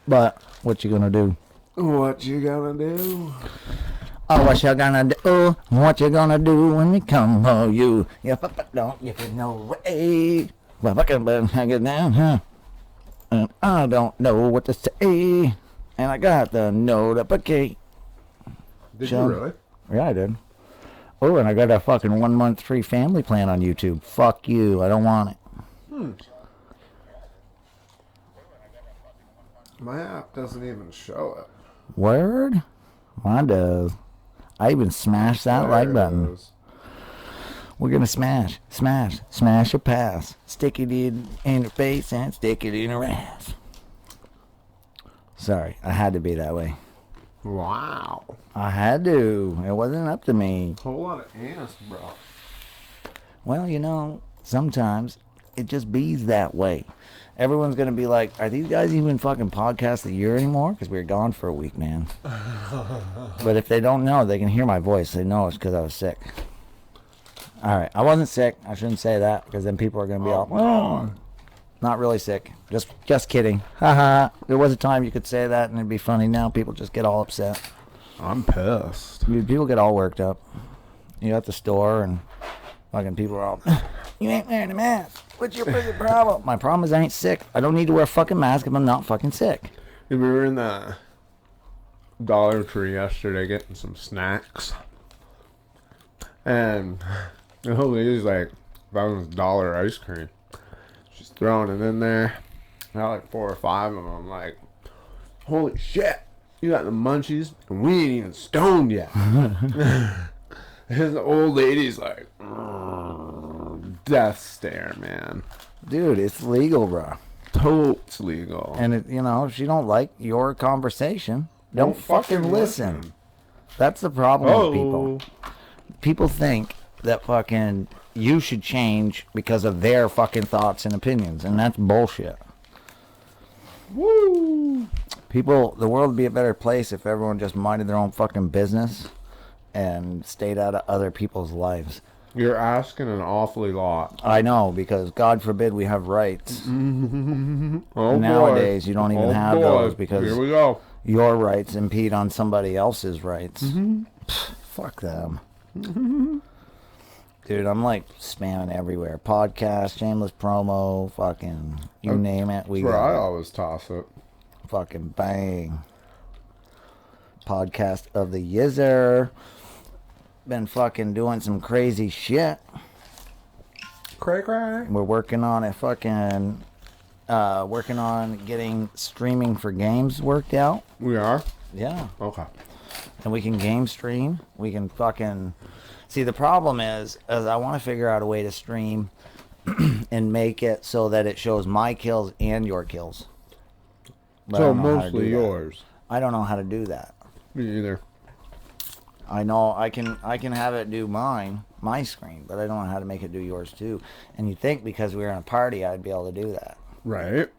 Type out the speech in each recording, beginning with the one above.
But what you gonna do? What you gonna do? Oh, what you gonna do? What you gonna do when we come for you? If I don't give it no way. Well, I can hang it down, huh? And I don't know what to say. And I got the note up, okay. Did you really? Yeah, I did. Oh, and I got a fucking 1 month free family plan on YouTube. Fuck you. I don't want it. My app doesn't even show it. Word? Mine does. I even smashed that like button. Is. We're gonna smash or pass. Stick it in her face and stick it in her ass. Sorry, I had to be that way. Wow. I had to. It wasn't up to me. Whole lot of ass, bro. Well, you know, sometimes it just bees that way. Everyone's gonna be like, are these guys even fucking podcast a year anymore? Because we were gone for a week, man. But if they don't know, they can hear my voice. They know it's because I was sick. All right, I wasn't sick. I shouldn't say that because then people are gonna be all, oh, not really sick. Just kidding. Haha. There was a time you could say that and it'd be funny. Now people just get all upset. I'm pissed. People get all worked up. You're at the store and fucking people are all, you ain't wearing a mask. What's your freaking problem? My problem is I ain't sick. I don't need to wear a fucking mask if I'm not fucking sick. We were in the Dollar Tree yesterday getting some snacks. And the whole lady's like, found this dollar ice cream. She's throwing it in there. I got like 4 or 5 of them. I'm like, holy shit. You got the munchies and we ain't even stoned yet. And the old lady's like, death stare, man. Dude, it's legal, bro. Totes legal. And, if she don't like your conversation, don't fucking listen. That's the problem with people. People think that fucking you should change because of their fucking thoughts and opinions, and that's bullshit. Woo! The world would be a better place if everyone just minded their own fucking business and stayed out of other people's lives. You're asking an awfully lot. I know, because God forbid we have rights. Oh, nowadays, boy. you don't even have those because here we go. Your rights impede on somebody else's rights. Fuck them. Dude, I'm like spamming everywhere. Podcast, shameless promo, fucking, you name it. That's where I always toss it. Fucking bang. Podcast of the Yizzer. Been fucking doing some crazy shit. Cray cray. We're working on getting streaming for games worked out. We are? Yeah. Okay. And we can game stream. We can fucking... See, the problem is I want to figure out a way to stream and make it so that it shows my kills and your kills. But So mostly yours. I don't know how to do that. Me either. I know I can have it do my screen, but I don't know how to make it do yours too. And you'd think because we were in a party, I'd be able to do that. Right.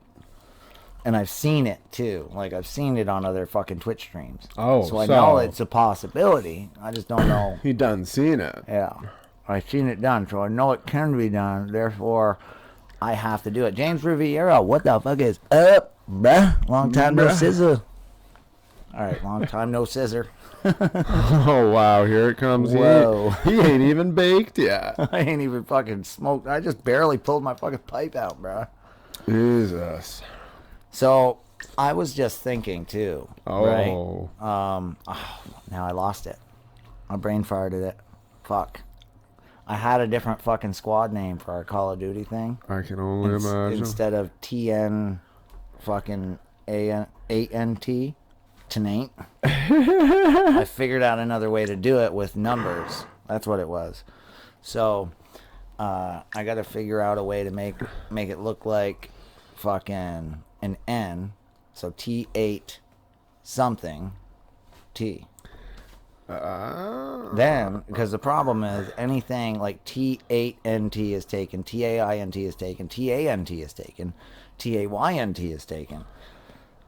And I've seen it too. Like, I've seen it on other fucking Twitch streams. Oh, so I know it's a possibility. I just don't know. He done seen it. Yeah. I've seen it done, so I know it can be done. Therefore, I have to do it. James Riviera, what the fuck is up, bruh? Long time no scissor. All right, long time no scissor. Oh, wow, here it comes. Whoa. He ain't even baked yet. I ain't even fucking smoked. I just barely pulled my fucking pipe out, bruh. Jesus. So, I was just thinking, too. Oh. Right? Now I lost it. My brain farted it. Fuck. I had a different fucking squad name for our Call of Duty thing. I can only imagine. Instead of TN fucking ANT, Tonight. I figured out another way to do it with numbers. That's what it was. So, I got to figure out a way to make it look like fucking an N. So T8 something T. Then, because the problem is anything like T8NT is taken, TAINT is taken, TANT is taken, TAYNT is taken.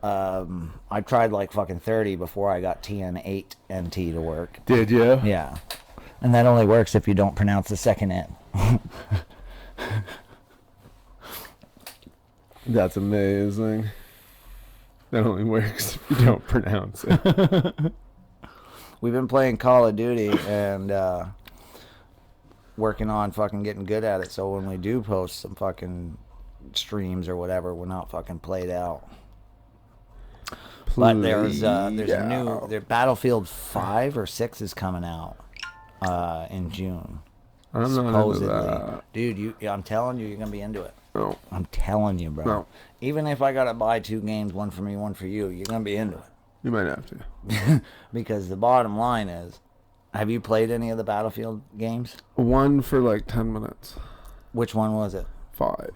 I tried like fucking 30 before I got TN8NT to work. Did you? Yeah. And that only works if you don't pronounce the second N. That's amazing. That only works if you don't pronounce it. We've been playing Call of Duty and working on fucking getting good at it. So when we do post some fucking streams or whatever, we're not fucking played out. But there's a new Battlefield 5 or 6 is coming out in June. I'm not into that. Dude, I'm telling you, you're gonna be into it. No. I'm telling you, bro. No. Even if I gotta buy 2 games, one for me, one for you, you're gonna be into it. You might have to. Because the bottom line is, have you played any of the Battlefield games? One for like 10 minutes. Which one was it? 5.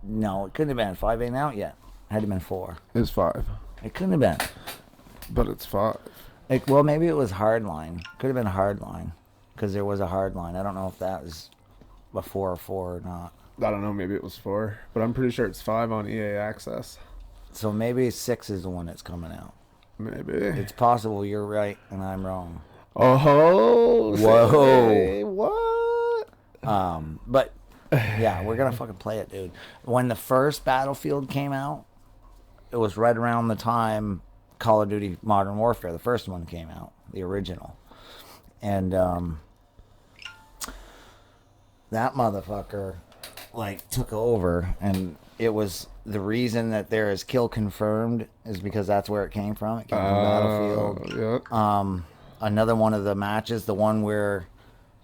No, it couldn't have been. 5 ain't out yet. Had to have been 4. It's 5. It couldn't have been. But it's 5. Well, maybe it was Hardline. Could have been Hardline. Because there was a Hardline. I don't know if that was before 4 or not. I don't know, maybe it was 4. But I'm pretty sure it's 5 on EA Access. So maybe 6 is the one that's coming out. Maybe. It's possible you're right and I'm wrong. Oh, whoa. Say what? But yeah, we're gonna fucking play it, dude. When the first Battlefield came out, it was right around the time Call of Duty Modern Warfare, the first one, came out, the original. And that motherfucker like took over, and it was the reason that there is kill confirmed is because that's where it came from. It came from Battlefield. Yeah. Another one of the matches, the one where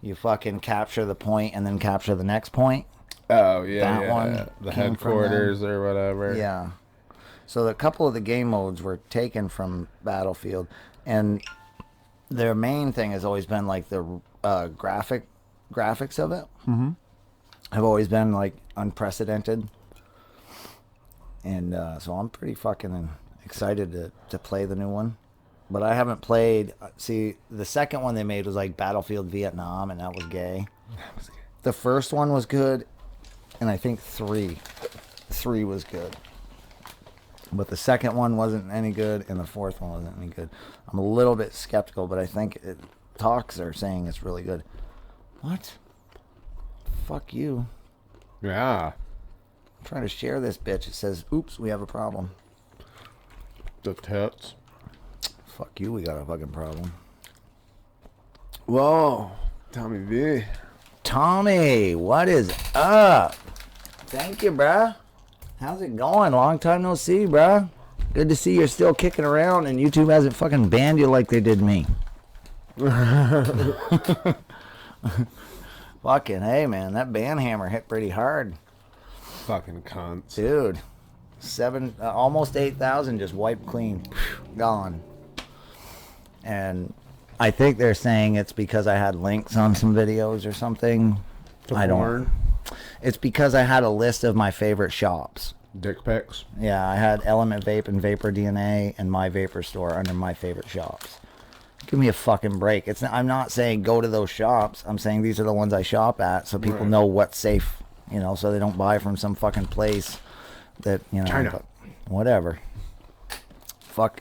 you fucking capture the point and then capture the next point. Oh, yeah. That one The came headquarters or whatever. Yeah. So a couple of the game modes were taken from Battlefield, and their main thing has always been like the graphics of it. Mm-hmm. Have always been like unprecedented, and so I'm pretty fucking excited to play the new one. But I haven't played. See, the second one they made was like Battlefield Vietnam, and that was gay. The first one was good, and I think 3 was good. But the second one wasn't any good, and the fourth one wasn't any good. I'm a little bit skeptical, but I think talks are saying it's really good. What? Fuck you. Yeah. I'm trying to share this bitch. It says, oops, we have a problem. The tits. Fuck you, we got a fucking problem. Whoa. Tommy V. Tommy, what is up? Thank you, bruh. How's it going? Long time no see, bruh. Good to see you're still kicking around and YouTube hasn't fucking banned you like they did me. Fucking hey, man. That ban hammer hit pretty hard. Fucking cunts. Dude. Almost 8,000 just wiped clean. Gone. And I think they're saying it's because I had links on some videos or something. I don't. It's because I had a list of my favorite shops. Dick pics. Yeah, I had Element Vape and Vapor DNA and My Vapor Store under my favorite shops. Give me a fucking break. I'm not saying go to those shops. I'm saying these are the ones I shop at, so people know what's safe. You know, so they don't buy from some fucking place that China. Whatever. Fuck.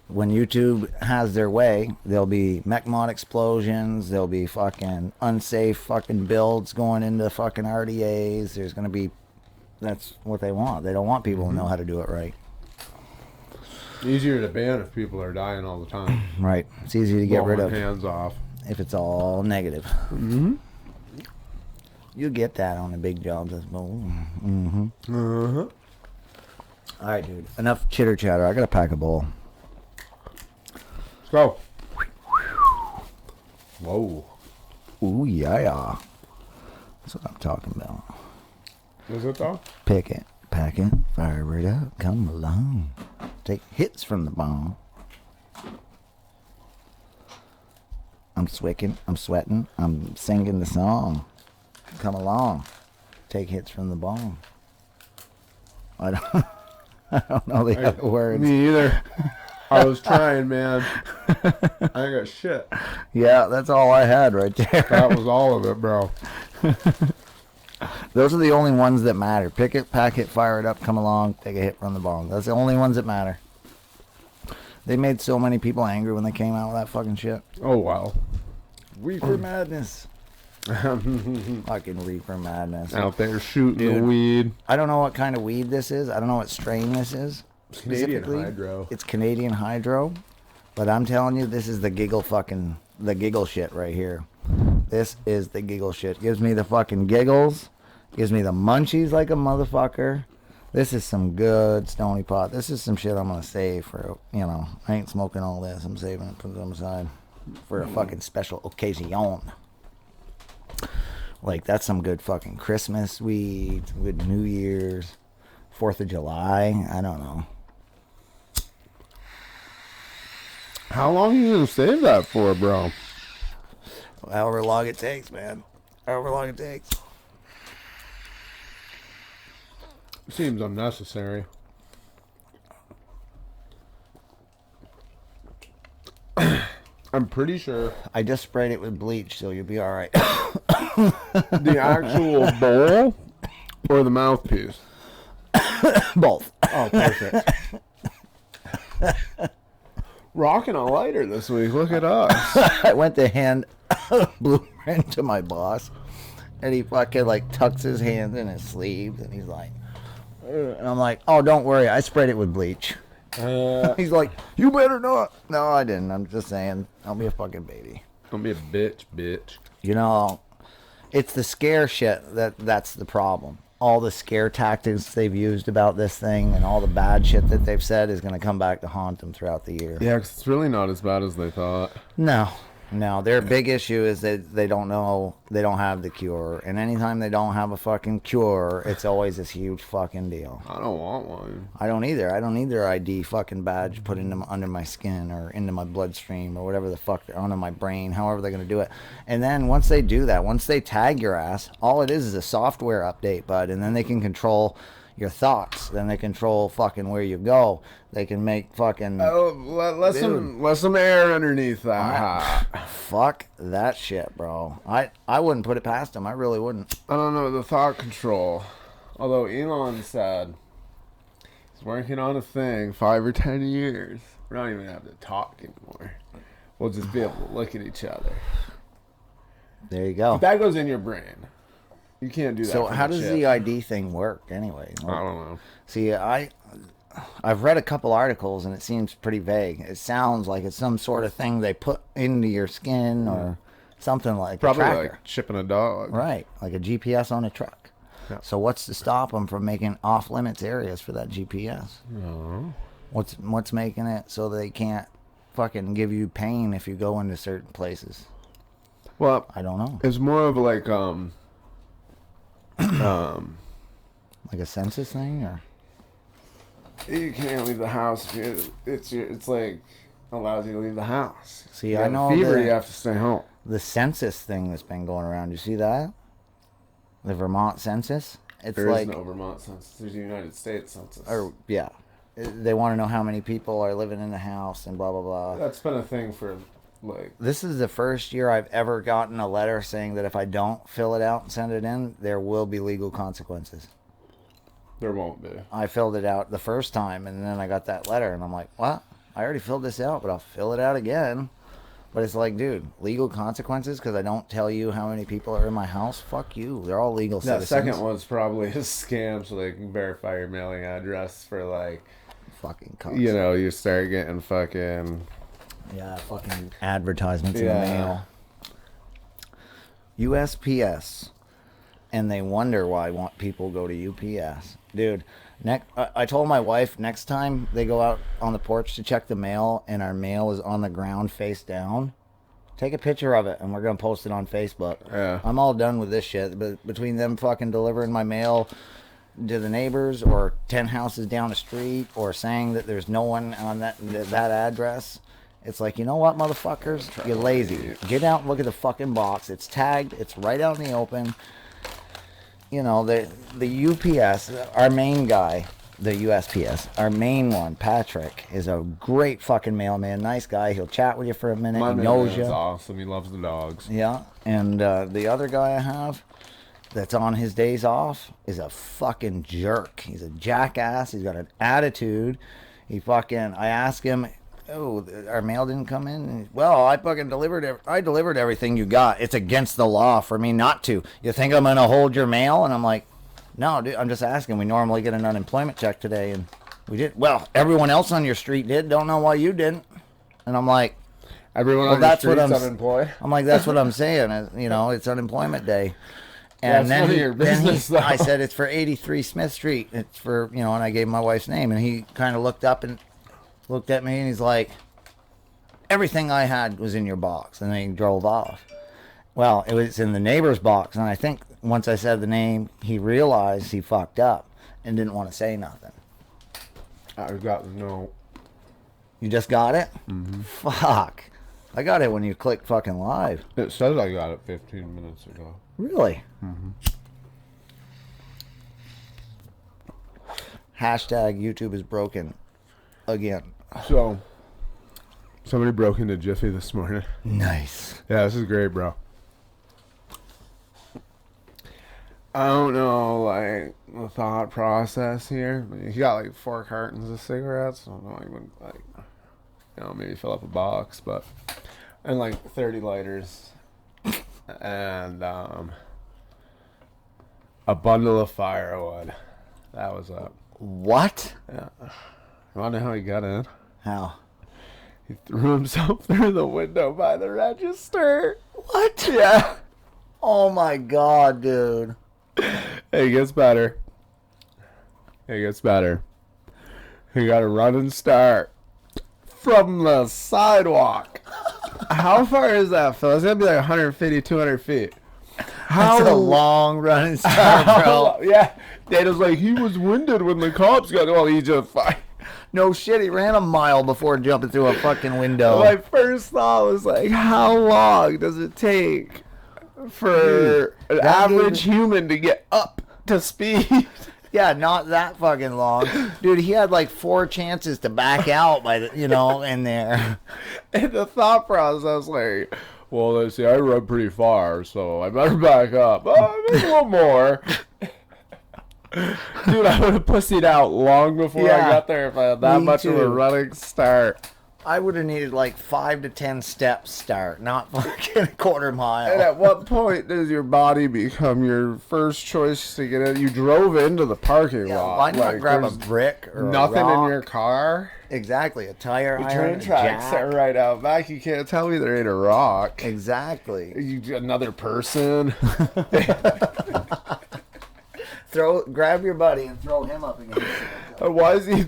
When YouTube has their way, there'll be mech mod explosions, there'll be fucking unsafe fucking builds going into fucking RDAs. There's going to be... That's what they want. They don't want people who know how to do it right. Easier to ban if people are dying all the time. Right. It's easy to get rid of. Hands off. If it's all negative. Mm-hmm. You get that on the big jobs. Mm-hmm. Uh-huh. All right, dude. Enough chitter chatter. I got to pack a bowl. Let's go. Whoa. Ooh, yeah. That's what I'm talking about. Is it though? Pick it, pack it, fire it up, come along. Take hits from the bomb. I'm sweating, I'm singing the song. Come along. Take hits from the bomb. I don't know the other words. Me either. I was trying, man. I got shit. Yeah, that's all I had right there. That was all of it, bro. Those are the only ones that matter. Pick it, pack it, fire it up, come along, take a hit from the bong. That's the only ones that matter. They made so many people angry when they came out with that fucking shit. Oh, wow. Reefer madness. Fucking reefer madness. Out there shooting Dude, the weed. I don't know what kind of weed this is. I don't know what strain this is. Canadian specifically. hydro. It's Canadian hydro. But I'm telling you, this is the giggle shit right here. This is the giggle shit. Gives me the fucking giggles. Gives me the munchies like a motherfucker. This is some good Stony Pot. This is some shit I'm going to save for, I ain't smoking all this. I'm saving it, put it on the side for a fucking special occasion. Like, that's some good fucking Christmas weed, good New Year's, 4th of July. I don't know. How long are you going to save that for, bro? However long it takes, man. However long it takes. Seems unnecessary. I'm pretty sure I just sprayed it with bleach, so you'll be all right. the actual bowl or the mouthpiece? Both. Oh, perfect. Rocking a lighter this week. Look at us. I went to hand blue print to my boss, and he fucking like tucks his hands in his sleeves, and he's like, and I'm like, oh, don't worry, I sprayed it with bleach. He's like, you better not. No, I didn't. I'm just saying, I'll be a fucking baby. Don't be a bitch. It's the scare shit that's the problem. All the scare tactics they've used about this thing and all the bad shit that they've said is going to come back to haunt them throughout the year. Yeah, 'cause it's really not as bad as they thought. No. Their big issue is that they don't know, they don't have the cure. And anytime they don't have a fucking cure, it's always this huge fucking deal. I don't want one. I don't either. I don't need their ID fucking badge put under my skin or into my bloodstream or whatever the fuck, onto my brain, however they're going to do it. And then once they do that, once they tag your ass, all it is a software update, bud. And then they can control your thoughts. Then they control fucking where you go. They can make fucking... Oh, let some air underneath that. Fuck that shit, bro. I wouldn't put it past them. I really wouldn't. I don't know, the thought control. Although Elon said he's working on a thing 5 or 10 years. We don't even have to talk anymore. We'll just be able to look at each other. There you go. But that goes in your brain. You can't do that. So how does the ID thing work anyway? I don't know. See, I've read a couple articles and it seems pretty vague. It sounds like it's some sort of thing they put into your skin or something like Probably a tracker. like chipping a dog. Right, like a GPS on a truck. Yeah. So what's to stop them from making off-limits areas for that GPS? No. What's making it so they can't fucking give you pain if you go into certain places? Well, I don't know. it's more of like Like a census thing, or you can't leave the house. It's like allows you to leave the house. See, you I have know fever. that- You have to stay home. the census thing that's been going around. You see that? The Vermont census. It's There like, is no Vermont census. There's a United States census. or yeah, they want to know how many people are living in the house and blah blah blah. That's been a thing for like. This is the first year I've ever gotten a letter saying that if I don't fill it out and send it in, there will be legal consequences. There won't be. I filled it out the first time, and then I got that letter, and I'm like, what? I already filled this out, but I'll fill it out again. But it's like, dude, legal consequences because I don't tell you how many people are in my house? Fuck you. They're all legal That citizens. second one's probably a scam, so they can verify your mailing address for like. Fucking cunts. You know, you start getting fucking. Yeah, fucking advertisements in Yeah. the mail. USPS. And they wonder why people go to UPS. Dude, I told my wife next time they go out on the porch to check the mail and our mail is on the ground face down, take a picture of it and we're going to post it on Facebook. Yeah. I'm all done with this shit. But between them fucking delivering my mail to the neighbors or 10 houses down the street or saying that there's no one on that address, it's like, you know what, motherfuckers? You're lazy. Get out and look at the fucking box. It's tagged. It's right out in the open. You know, the UPS, our main guy, the USPS, our main one, Patrick, is a great fucking mailman. Nice guy. He'll chat with you for a minute. My He knows mailman's you. awesome. He loves the dogs. Yeah. And the other guy I have that's on his days off is a fucking jerk. He's a jackass. He's got an attitude. I ask him, oh, our mail didn't come in. And well, I fucking delivered everything you got. It's against the law for me not to. You think I'm going to hold your mail? And I'm like, no, dude, I'm just asking. We normally get an unemployment check today. And We did. Well, everyone else on your street did. Don't know why you didn't. And I'm like, Everyone well, on the that's what street's I'm unemployed. I'm like, that's what I'm saying. You know, it's unemployment day. And That's then, none of your business, though. I said, it's for 83 Smith Street. It's for, you know, and I gave my wife's name. And he kind of looked up and looked at me and he's like, everything I had was in your box. And then he drove off. Well, it was in the neighbor's box. And I think once I said the name, he realized he fucked up and didn't want to say nothing. I got no. You just got it? Mm-hmm. Fuck. I got it when you clicked fucking live. It says I got it 15 minutes ago. Really? Mm-hmm. Hashtag YouTube is broken again. So, somebody broke into Jiffy this morning. Nice. Yeah, this is great, bro. I don't know, like, the thought process here. He got, like, 4 cartons of cigarettes. I don't know, like, you know, maybe fill up a box, but... And, like, 30 lighters. And, a bundle of firewood. That was up. What? Yeah. You wanna know how he got in? How? He threw himself through the window by the register. What? Yeah. Oh my god, dude. It gets better. It gets better. He got a running start from the sidewalk. How far is that, Phil? It's gonna be like 150, 200 feet. That's a long running start, bro. Yeah. Dana's like, he was winded when the cops got. Well, he just fine. No shit, he ran a mile before jumping through a fucking window. My first thought was like, how long does it take for an average human to get up to speed? Yeah, not that fucking long. Dude, he had like 4 chances to back out by the, you know, in there. And the thought process, I was like, well, let's see, I run pretty far, so I better back up. Maybe a little more. Dude, I would have pussied out long before I got there if I had that much of a running start. I would have needed like 5 to 10 steps start, not fucking a quarter mile. And at what point does your body become your first choice to get in? You drove into the parking lot. Why not like, grab a there's brick or nothing a rock? in your car? Exactly, a tire The iron, train a tracks jack. are right out back. You can't tell me there ain't a rock. Exactly. You another person. Grab your buddy and throw him up against it. Why is he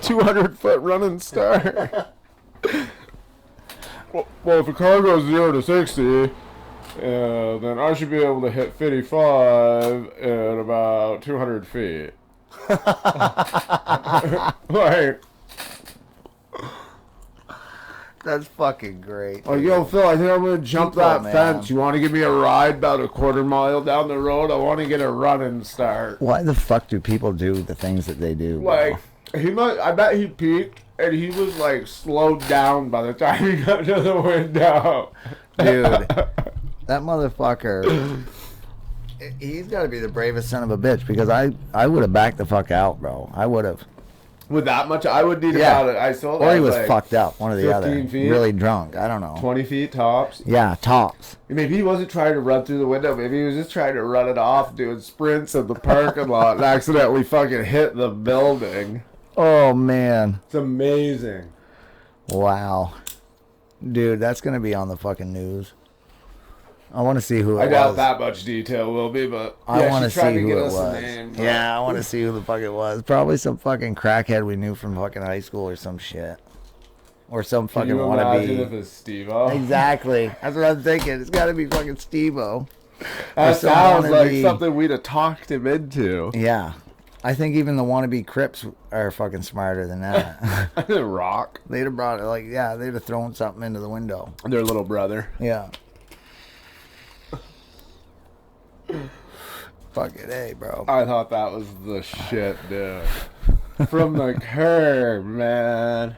200-foot running start? well, if a car goes 0 to 60, then I should be able to hit 55 at about 200 feet. Like, That's fucking great. like, yo, Phil, I think I'm gonna jump People, that man. fence. You want to give me a ride about a quarter mile down the road? I want to get a running start. Why the fuck do people do the things that they do? bro? Like, I bet he peaked and he was like slowed down by the time he got to the window. Dude, that motherfucker, he's got to be the bravest son of a bitch, because I would have backed the fuck out, bro. I would have. With that much, I would need Yeah. about it. I saw that. Or he was like fucked up, one or the other. 15 feet? Really drunk. I don't know. 20 feet tops. Yeah, tops. Maybe he wasn't trying to run through the window. Maybe he was just trying to run it off, doing sprints in the parking lot, and accidentally fucking hit the building. Oh, man. It's amazing. Wow. Dude, that's going to be on the fucking news. I want to see who it I was. doubt that much detail will be, but I yeah, want to she tried see who get it us a was. name, but- Yeah, I want to see who the fuck it was. Probably some fucking crackhead we knew from fucking high school or some shit. Or some Can fucking you imagine if wannabe. it's Steve-O? Exactly. That's what I'm thinking. It's got to be fucking Steve-O. That Or some sounds like wannabe- something we'd have talked him into. Yeah. I think even the wannabe Crips are fucking smarter than that. Rock. They'd have brought it, like, yeah, they'd have thrown something into the window. Their little brother. Yeah. Fuck it, hey, bro. I thought that was the shit, dude. From the curb, man.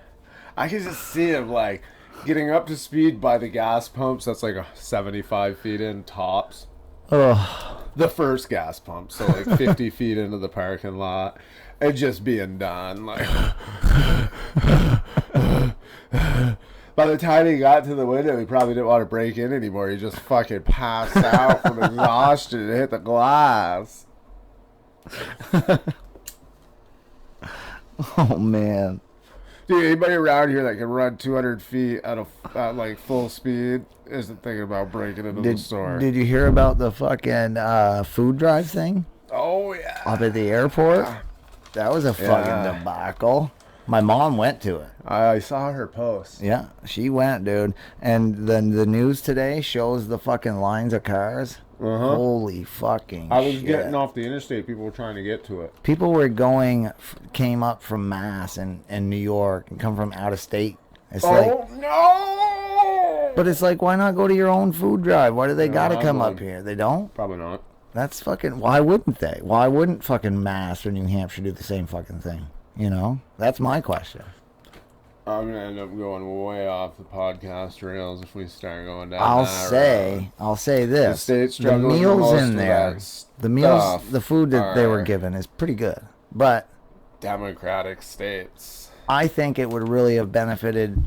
I could just see him, like, getting up to speed by the gas pumps. That's like 75 feet in tops. Ugh. The first gas pump, so like 50 feet into the parking lot. And just being done, like... By the time he got to the window, he probably didn't want to break in anymore. He just fucking passed out from exhaustion and hit the glass. Oh man. Dude, anybody around here that can run 200 feet at like full speed isn't thinking about breaking into the store. Did you hear about the fucking food drive thing Oh yeah. up at the airport? That was a fucking debacle. My mom went to it. I saw her post. Yeah, she went, dude. And then the news today shows the fucking lines of cars. Holy fucking I was shit. getting off the interstate. People were trying to get to it. People were came up from Mass and New York and come from out of state. It's No! But it's like, why not go to your own food drive? Why do they gotta come up here? They don't? Probably not. That's fucking, why wouldn't they? Why wouldn't fucking Mass or New Hampshire do the same fucking thing? You know? That's my question. I'm gonna end up going way off the podcast rails if we start going down. I'll say this: The state's the struggling meals most in with there, that the meals, stuff the food that they were are given is pretty good. But Democratic states. I think it would really have benefited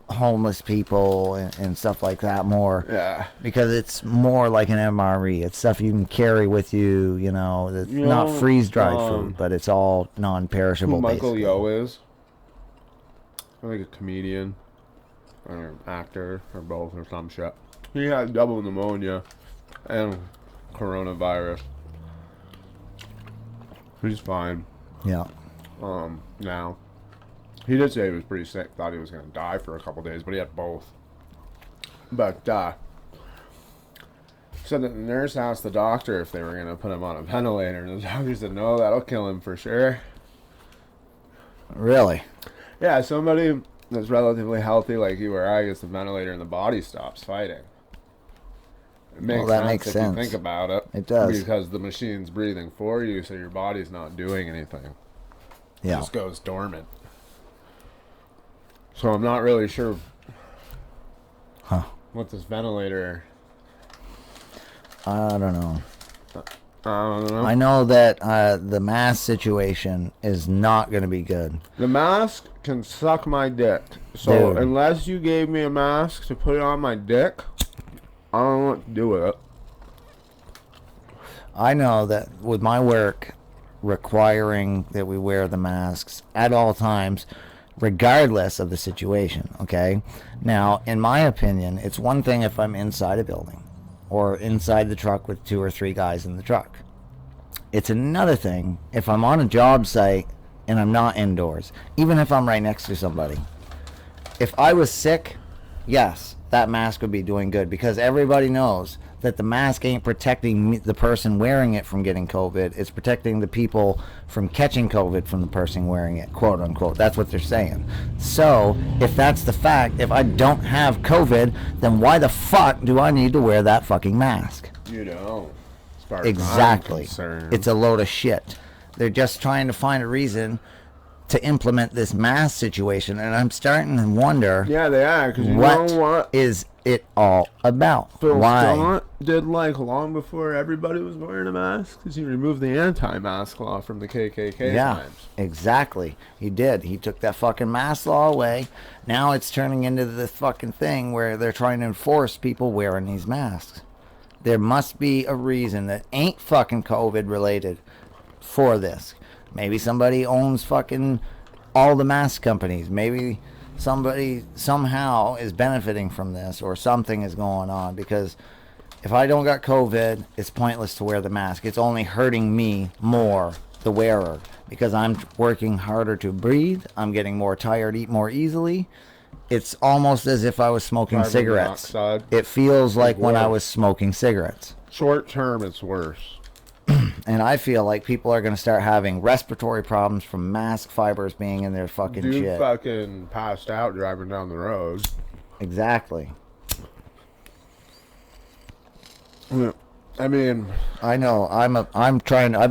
homeless people and stuff like that more. Yeah. Because it's more like an MRE. It's stuff you can carry with you. You know, it's not freeze dried food, but it's all non-perishable. Who Michael basically. Yo is? I think a comedian or an actor or both or some shit. He had double pneumonia and coronavirus. He's fine. Yeah. Now. He did say he was pretty sick. Thought he was going to die for a couple days, but he had both. But, said that the nurse asked the doctor if they were going to put him on a ventilator, and the doctor said, no, that'll kill him for sure. Really? Yeah, somebody that's relatively healthy like you or I gets the ventilator and the body stops fighting. It makes that sense makes if sense. you think about it. It does. Because the machine's breathing for you, so your body's not doing anything. Yeah. It just goes dormant. So I'm not really sure what this ventilator... I don't know. I don't know. I know that the mask situation is not going to be good. The mask can suck my dick. So Dude. unless you gave me a mask to put it on my dick, I don't know what to do with it. I know that with my work requiring that we wear the masks at all times, regardless of the situation, okay? Now, in my opinion, it's one thing if I'm inside a building or inside the truck with 2 or 3 guys in the truck. It's another thing if I'm on a job site and I'm not indoors, even if I'm right next to somebody. If I was sick, yes, that mask would be doing good because everybody knows that the mask ain't protecting the person wearing it from getting COVID. It's protecting the people from catching COVID from the person wearing it, quote unquote. That's what they're saying. So if that's the fact, if I don't have COVID, then why the fuck do I need to wear that fucking mask? You know. As far as Exactly. I'm concerned. It's a load of shit. They're just trying to find a reason to implement this mask situation, and I'm starting to wonder. Yeah, they are. Because you what know what? is it all about? Phil Why? Scott did like long before everybody was wearing a mask because he removed the anti-mask law from the KKK Yeah, times. exactly. He did. He took that fucking mask law away. Now it's turning into this fucking thing where they're trying to enforce people wearing these masks. There must be a reason that ain't fucking COVID related for this. Maybe somebody owns fucking all the mask companies. Maybe somebody somehow is benefiting from this or something is going on, because if I don't got COVID, it's pointless to wear the mask. It's only hurting me more, the wearer, because I'm working harder to breathe. I'm getting more tired, eat more easily. It's almost as if I was smoking Carbon cigarettes. dioxide. It feels like when I worse. was smoking cigarettes. Short term, it's worse. And I feel like people are going to start having respiratory problems from mask fibers being in their fucking Dude shit. fucking passed out driving down the road. Exactly. I mean, I know. I've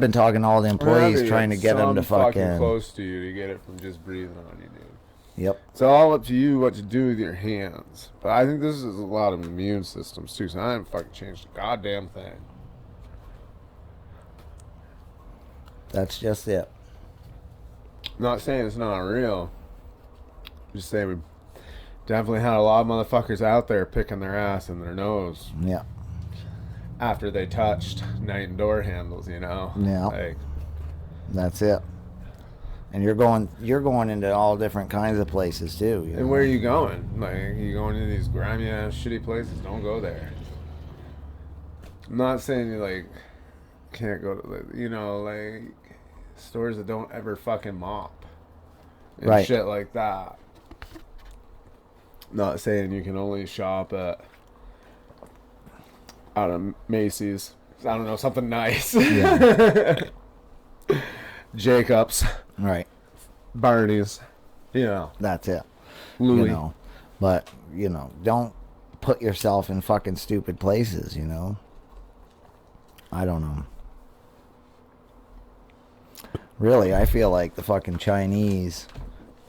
been talking to all the employees trying to get them to fucking. close to you to get it from just breathing on you, dude. Yep. It's all up to you what to do with your hands. But I think this is a lot of immune systems too, so I haven't fucking changed a goddamn thing. That's just it. I'm not saying it's not real. I'm just saying we definitely had a lot of motherfuckers out there picking their ass in their nose Yeah. after they touched night and door handles, you know? Yeah. Like, That's it. And you're going into all different kinds of places too. And where are you going? Like, you going into these grimy ass shitty places? Don't go there. I'm not saying you like can't go to like stores that don't ever fucking mop and Right. shit like that. Not saying you can only shop at out of Macy's. I don't know, something nice. Yeah. Jacobs, Right. Barney's, That's it. Louis. But don't put yourself in fucking stupid places. I don't know. Really, I feel like the fucking Chinese.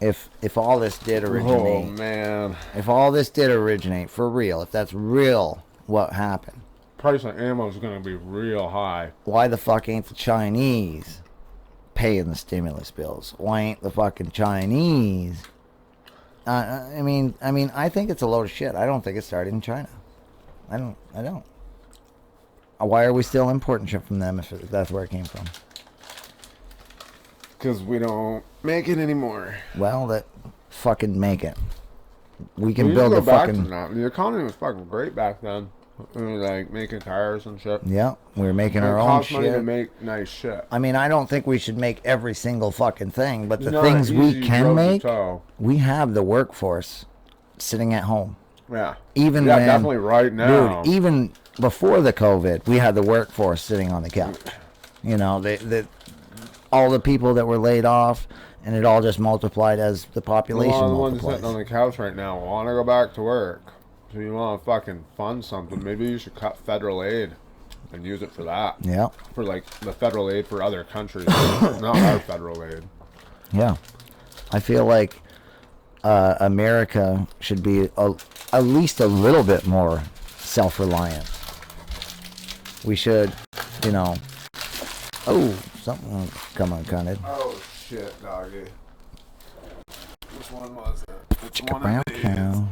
If all this did originate, Oh man, if all this did originate for real, if that's real, what happened? price of ammo is gonna be real high. Why the fuck ain't the Chinese paying the stimulus bills? Why ain't the fucking Chinese? I mean, I think it's a load of shit. I don't think it started in China. I don't. Why are we still importing shit from them if that's where it came from? Because we don't make it anymore. Well, that fucking make it. We We can need to build go a back fucking. to that. The economy was fucking great back then. We were like making cars and shit. Yeah, we're making our It own costs money to shit. make nice shit. I mean, I don't think we should make every single fucking thing, but the Not things an we easy road can to make, toe. we have the workforce sitting at home. Yeah. Even Yeah, when, definitely right now. dude, even before the COVID, we had the workforce sitting on the couch. All the people that were laid off, and it all just multiplied as the A population lot of the ones multiplies. sitting on the couch right now want to go back to work. So you want to fucking fund something. Maybe you should cut federal aid and use it for that. Yeah, For like the federal aid for other countries. Not our federal aid. yeah. I feel like America should be at least a little bit more self-reliant. We should, Oh, something come uncutted. Oh shit, doggy. Which one was it? Which Chicka one brown of these? cow.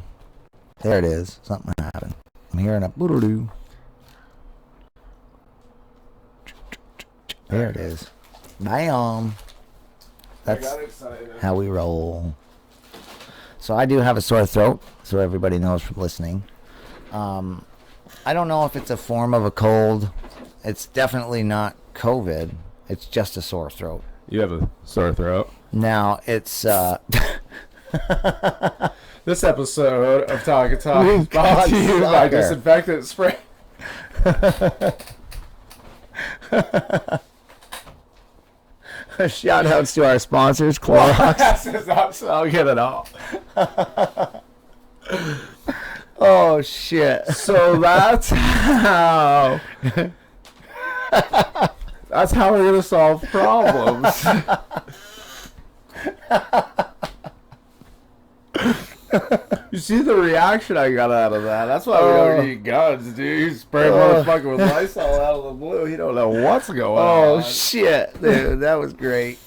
There it is. Something happened. I'm hearing a boodle-doo. There it is. Bam. I That's got excited. how we roll. So I do have a sore throat, so everybody knows from listening. I don't know if it's a form of a cold. It's definitely not COVID. It's just a sore throat. You have a sore throat. Now, it's... This episode of Talk and Talk is brought God, to you by sucker. Disinfectant Spray. Shout outs to our sponsors, Clorox. This is not so good at all. Oh, shit. So that's how... That's how we're going to solve problems. You see the reaction I got out of that? That's why we don't need guns, dude. You spray a motherfucker with Lysol out of the blue. You don't know what's going Oh, on. shit. Dude, that was great.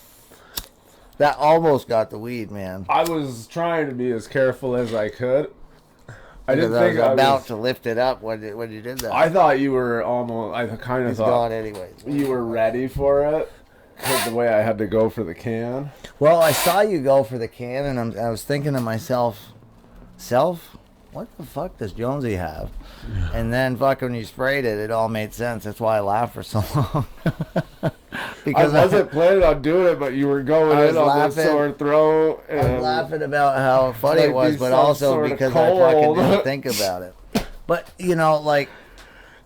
That almost got the weed, man. I was trying to be as careful as I could. I didn't Because think I I was about was... to lift it up when you did that. I thought you were almost... I kind of It's thought gone anyways. you were ready for it. 'Cause the way I had to go for the can. Well, I saw you go for the can, and I was thinking to myself, what the fuck does Jonesy have? And then fucking when you sprayed it, it all made sense. That's why I laughed for so long. Because I wasn't planning on doing it, but you were going I in was on the laughing. sore throat. I was And laughing about how funny Might it was, be but some also sort of because I fucking cold. didn't think about it. But,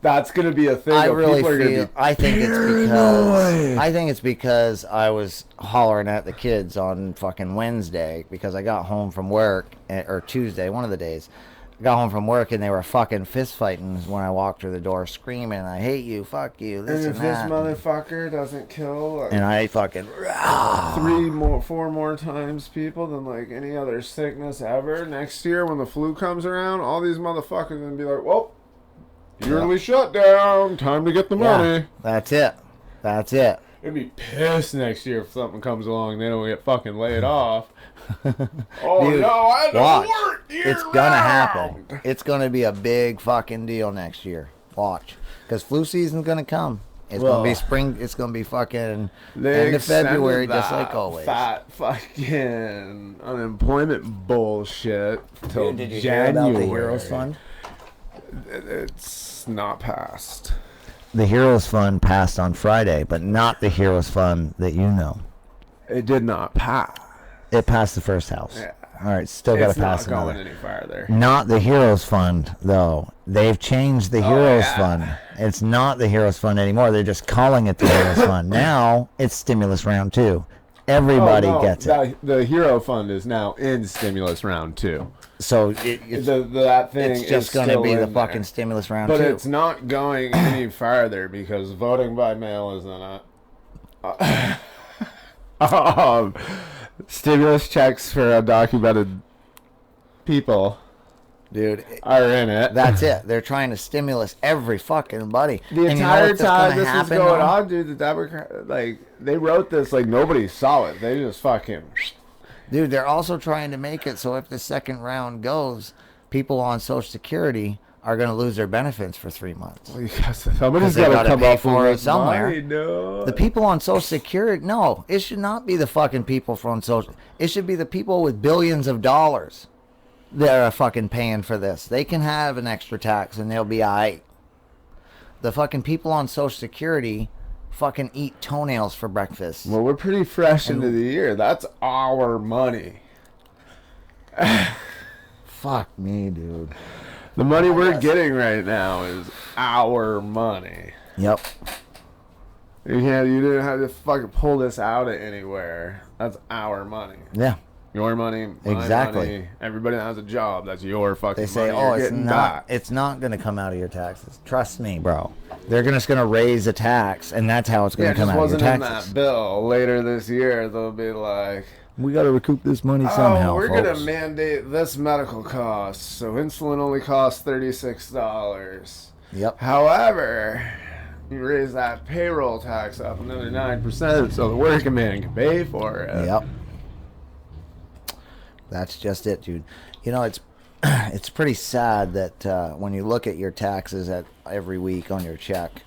that's going to be a thing. I that really people are gonna feel. be I think it's paranoid. because I was hollering at the kids on fucking Wednesday because I got home from work or Tuesday, one of the days. I got home from work and they were fucking fist fighting when I walked through the door, screaming, "I hate you, fuck you, this And and, if this that." motherfucker doesn't kill like, And I fucking 4 more times people than like any other sickness ever, next year when the flu comes around, all these motherfuckers are going to be like, well, yearly shutdown, time to get the money. That's it. That's it. They'd be pissed next year if something comes along and they don't get fucking laid off. Oh, Dude, no, I had to watch. work It's gonna happen. It's gonna be a big fucking deal next year. Watch, because flu season's gonna come. It's Well, gonna be spring. It's gonna be fucking they end of February, extended just like that always. fat fucking unemployment bullshit till Dude, did you January. hear about the Heroes Fund? It's not passed. The Heroes Fund passed on Friday, but not the Heroes Fund that you know. It did not pass. It passed the first house. Yeah. All right, still got to It's not pass going another. any farther. Not the Heroes Fund, though. They've changed the Heroes Fund. It's not the Heroes Fund anymore. They're just calling it the Heroes Fund. Now it's stimulus round 2. Everybody gets it. The Hero Fund is now in stimulus round 2. So That thing it's just is going to still be the in fucking there. stimulus round But 2. it's not going any farther because voting by mail is in it. Stimulus checks for undocumented people, Dude, are in it. that's it. They're trying to stimulus every fucking buddy. The And you know entire what's time gonna this is happen, going though? on, dude, the Democrat, like, they wrote this like nobody saw it. They just fucking. Dude, they're also trying to make it so if the second round goes, people on Social Security are going to lose their benefits for 3 months. Somebody's they got gotta to come pay up for with it this somewhere. money, no. The people on Social Security, no, it should not be the fucking people from Social. It should be the people with billions of dollars that are fucking paying for this. They can have an extra tax and they'll be alright. The fucking people on Social Security fucking eat toenails for breakfast. Well, we're pretty fresh into the year. That's our money. Fuck me, dude. The money we're getting right now is our money. Yep. You didn't have to fucking pull this out of anywhere. That's our money. Yeah. Your money, my Exactly. money. Everybody that has a job, that's your fucking They say, money. "Oh, You're it's getting not. back." It's not going to come out of your taxes." Trust me, bro. They're just going to raise a tax, and that's how it's going Yeah, to it come just out of your wasn't in taxes. that bill. Later this year, they'll be like, We got to recoup this money somehow. "Oh, we're folks. gonna mandate this medical cost, so insulin only costs $36. Yep. However, you raise that payroll tax up another 9%, so the working man can pay for it." Yep. That's just it, dude. You know, it's it's pretty sad that when you look at your taxes at every week on your check,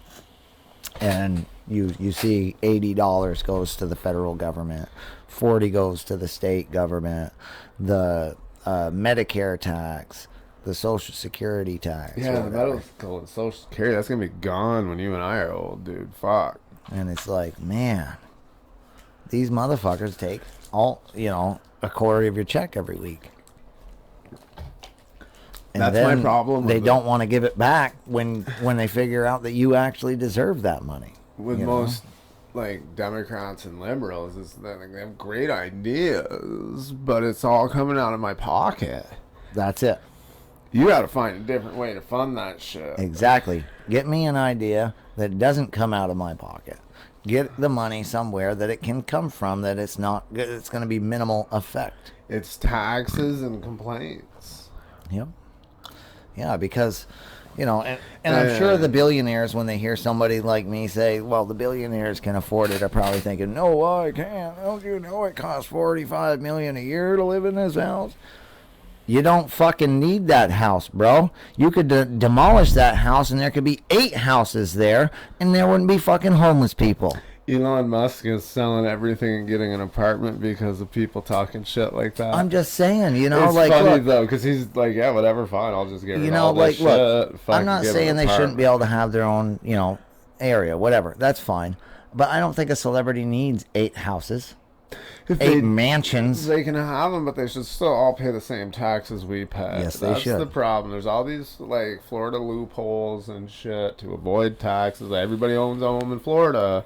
and you see $80 goes to the federal government, 40 goes to the state government, the Medicare tax, the Social Security tax. Yeah, or the whatever. medical and Social Security, that's gonna be gone when you and I are old, dude. Fuck. And it's like, man, these motherfuckers take a quarter of your check every week. And That's my then problem They with don't want to give it back when they figure out that you actually deserve that money. With you know? most like Democrats and liberals, is that like, they have great ideas, but it's all coming out of my pocket. That's it. You got to find a different way to fund that shit. Exactly. Get me an idea that doesn't come out of my pocket. Get the money somewhere that it can come from, that it's going to be minimal effect. It's taxes and complaints. Yep. Yeah, because, and I'm sure the billionaires, when they hear somebody like me say, well, the billionaires can afford it, are probably thinking, no, I can't. Don't you know it costs $45 million a year to live in this house? You don't fucking need that house, bro. You could demolish that house and there could be 8 houses there and there wouldn't be fucking homeless people. Elon Musk is selling everything and getting an apartment because of people talking shit like that. I'm just saying, It's like, funny look, though, because he's like, yeah, whatever, fine, I'll just get rid of all like, this look, shit. I'm not saying they shouldn't be able to have their own, area, whatever. That's fine. But I don't think a celebrity needs 8 houses, If 8 mansions. They can have them, but they should still all pay the same taxes we pay. Yes, they That's should. the problem. There's all these like Florida loopholes and shit to avoid taxes. Everybody owns a home in Florida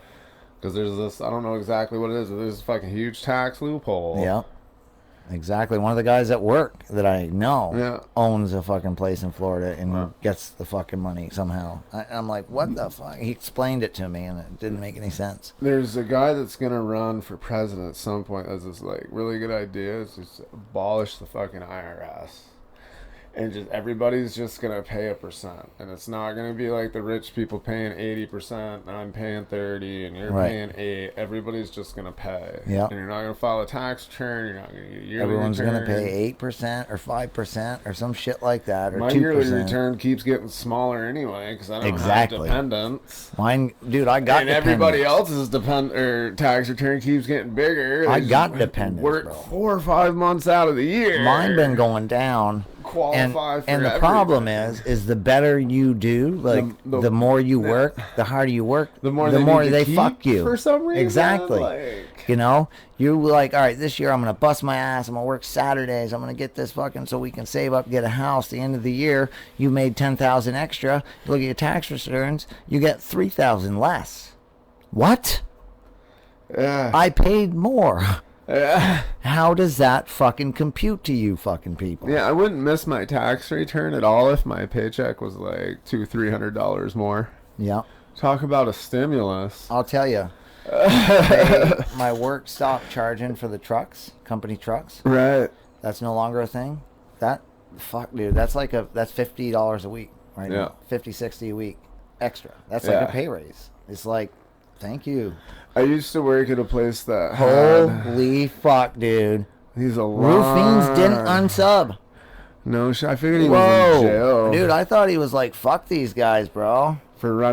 because there's this. I don't know exactly what it is. But there's this fucking huge tax loophole. Yeah, exactly. One of the guys at work that I know Yeah. owns a fucking place in Florida and gets the fucking money somehow. I'm like, what the fuck? He explained it to me and it didn't make any sense. There's a guy that's gonna run for president at some point. That's this like really good idea. Is just abolish the fucking IRS. And just everybody's just gonna pay a percent, and it's not gonna be like the rich people paying 80%, and I'm paying 30, and you're Right. paying 8. Everybody's just gonna pay. Yep. And you're not gonna file a tax return. You're not gonna get a yearly Everyone's return. gonna pay 8% or 5% or some shit like that, or My 2%. yearly return keeps getting smaller anyway because I don't Exactly. have dependents. Mine, dude, I got And dependents. everybody else's tax return keeps getting bigger. I They got just dependents, work bro. 4 or 5 months out of the year. Mine been going down. Qualify for and the everything. problem is the better you do, like the more you work, the harder you work, the more they keep fuck you. for some reason. Exactly. Like, You know, you like, all right, this year I'm gonna bust my ass. I'm gonna work Saturdays. I'm gonna get this fucking so we can save up, get a house. The end of the year, you made 10,000 extra. You look at your tax returns, you get 3,000 less. What? yeah. I paid more. Yeah. How does that fucking compute to you, fucking people? Yeah, I wouldn't miss my tax return at all if my paycheck was like $200-$300 more. Yeah. Talk about a stimulus. I'll tell you. My work stopped charging for the trucks, company trucks. Right. That's no longer a thing. Fuck, dude. That's $50 a week right Yeah. now. 50, 60 a week extra. That's like Yeah. a pay raise. It's like, thank you. I used to work at a place that Holy fuck, dude. he's a Rufine's didn't unsub. No, I figured he Whoa. was in jail Dude, I thought he was like, fuck these guys, bro. for running